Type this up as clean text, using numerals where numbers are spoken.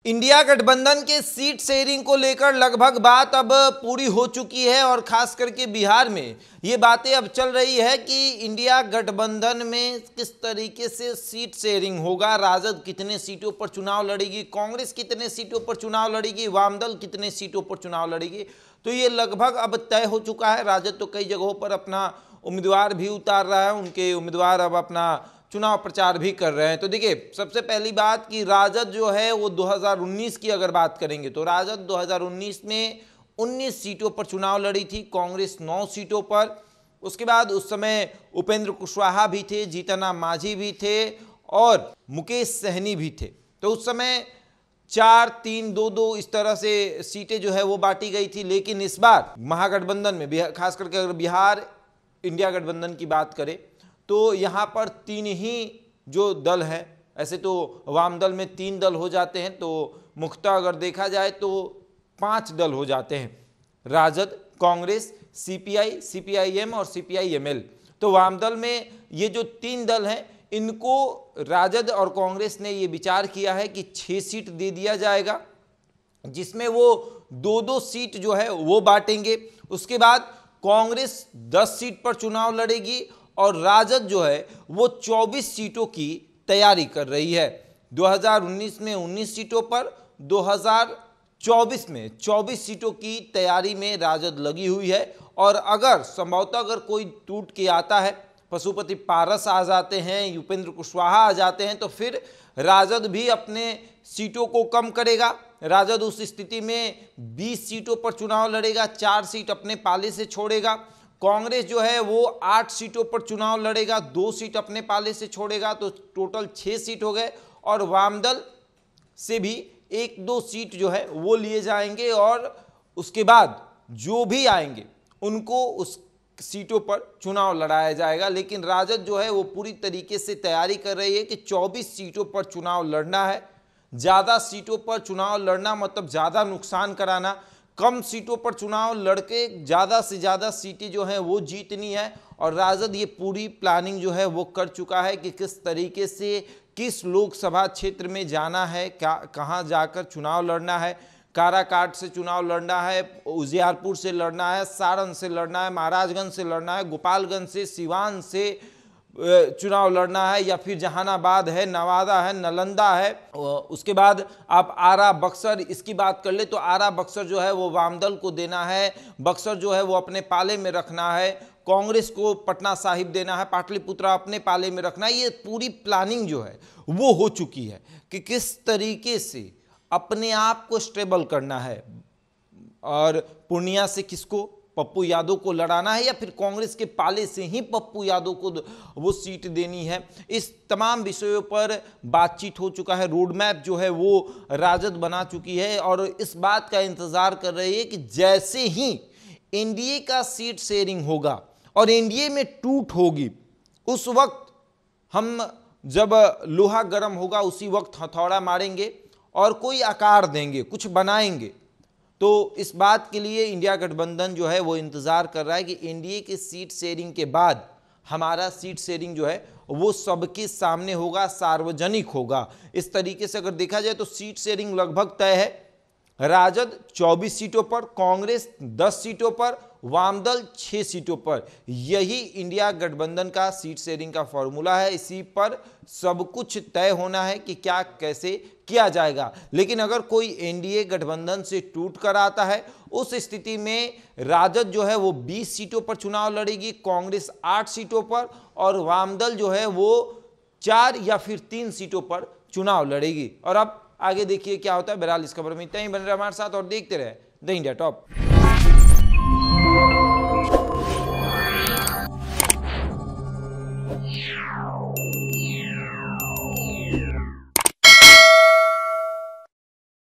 India गठबंधन के seat sharing को लेकर लगभग बात अब पूरी हो चुकी है और खास करके बिहार में ये बातें अब चल रही है कि इंडिया गठबंधन में किस तरीके से सीट शेयरिंग होगा। राजद कितने सीटों पर चुनाव लड़ेगी, कांग्रेस कितने सीटों पर चुनाव लड़ेगी, वामदल कितने सीटों पर चुनाव लड़ेगी। तो ये लगभग अब तय हो चुका है। राजद तो कई जगहों पर अपना उम्मीदवार भी उतार रहा है, उनके उम्मीदवार अब अपना चुनाव प्रचार भी कर रहे हैं। तो देखिए, सबसे पहली बात कि राजद जो है वो 2019 की अगर बात करेंगे तो राजद 2019 में 19 सीटों पर चुनाव लड़ी थी, कांग्रेस 9 सीटों पर। उसके बाद उस समय उपेंद्र कुशवाहा भी थे, जीतन मांझी भी थे और मुकेश सहनी भी थे। तो उस समय 4-3-2-2 इस तरह से सीटें जो है वो बांटी गई थी। लेकिन इस बार महागठबंधन में खास करके अगर बिहार इंडिया गठबंधन की बात करें तो यहाँ पर 3 ही जो दल है, ऐसे तो वाम दल में 3 दल हो जाते हैं, तो मुख्यतः अगर देखा जाए तो 5 दल हो जाते हैं, राजद, कांग्रेस, सीपीआई, सीपीआईएम और सीपीआईएमएल। तो वाम दल में ये जो 3 दल हैं, इनको राजद और कांग्रेस ने ये विचार किया है कि 6 सीट दे दिया जाएगा, जिसमें वो 2-2 सीट जो है वो बांटेंगे। उसके बाद कांग्रेस 10 सीट पर चुनाव लड़ेगी और राजद जो है वो 24 सीटों की तैयारी कर रही है। 2019 में 19 सीटों पर, 2024 में 24 सीटों की तैयारी में राजद लगी हुई है। और अगर संभवतः अगर कोई टूट के आता है, पशुपति पारस आ जाते हैं, उपेंद्र कुशवाहा आ जाते हैं, तो फिर राजद भी अपने सीटों को कम करेगा। राजद उस स्थिति में 20 सीटों पर चुनाव लड़ेगा, 4 सीट अपने पाले से छोड़ेगा। कांग्रेस जो है वो 8 सीटों पर चुनाव लड़ेगा, 2 सीट अपने पाले से छोड़ेगा, तो टोटल 6 सीट हो गए। और वामदल से भी 1-2 सीट जो है वो लिए जाएंगे और उसके बाद जो भी आएंगे उनको उस सीटों पर चुनाव लड़ाया जाएगा। लेकिन राजद जो है वो पूरी तरीके से तैयारी कर रही है कि 24 सीटों पर चुनाव लड़ना है। ज़्यादा सीटों पर चुनाव लड़ना मतलब ज़्यादा नुकसान कराना, कम सीटों पर चुनाव लड़के ज़्यादा से ज़्यादा सीटें जो हैं वो जीतनी है। और राजद ये पूरी प्लानिंग जो है वो कर चुका है कि किस तरीके से किस लोकसभा क्षेत्र में जाना है, कहाँ जाकर चुनाव लड़ना है। काराकाट से चुनाव लड़ना है, उजियारपुर से लड़ना है, सारण से लड़ना है, महाराजगंज से लड़ना है, गोपालगंज से, सिवान से चुनाव लड़ना है, या फिर जहानाबाद है, नवादा है, नालंदा है। उसके बाद आप आरा बक्सर इसकी बात कर ले तो आरा बक्सर जो है वो वामदल को देना है, बक्सर जो है वो अपने पाले में रखना है। कांग्रेस को पटना साहिब देना है, पाटलिपुत्रा अपने पाले में रखना है। ये पूरी प्लानिंग जो है वो हो चुकी है कि किस तरीके से अपने आप को स्टेबल करना है और पूर्णिया से किसको, पप्पू यादव को लड़ाना है या फिर कांग्रेस के पाले से ही पप्पू यादव को वो सीट देनी है। इस तमाम विषयों पर बातचीत हो चुका है, रोड मैप जो है वो राजद बना चुकी है और इस बात का इंतजार कर रही है कि जैसे ही एनडीए का सीट शेयरिंग होगा और एनडीए में टूट होगी, उस वक्त हम जब लोहा गर्म होगा उसी वक्त हथौड़ा मारेंगे और कोई आकार देंगे, कुछ बनाएंगे। तो इस बात के लिए इंडिया गठबंधन जो है वो इंतज़ार कर रहा है कि एनडीए के सीट शेयरिंग के बाद हमारा सीट शेयरिंग जो है वो सबके सामने होगा, सार्वजनिक होगा। इस तरीके से अगर देखा जाए तो सीट शेयरिंग लगभग तय है। राजद 24 सीटों पर, कांग्रेस 10 सीटों पर, वामदल 6 सीटों पर। यही इंडिया गठबंधन का सीट शेयरिंग का फॉर्मूला है। इसी पर सब कुछ तय होना है कि क्या कैसे किया जाएगा। लेकिन अगर कोई एनडीए गठबंधन से टूट कर आता है, उस स्थिति में राजद जो है वो 20 सीटों पर चुनाव लड़ेगी, कांग्रेस 8 सीटों पर और वामदल जो है वो 4 या फिर 3 सीटों पर चुनाव लड़ेगी। और अब आगे देखिए क्या होता है। बहरहाल इस खबर में इतना ही। बने रहे हमारे साथ और देखते रहे द इंडिया टॉप।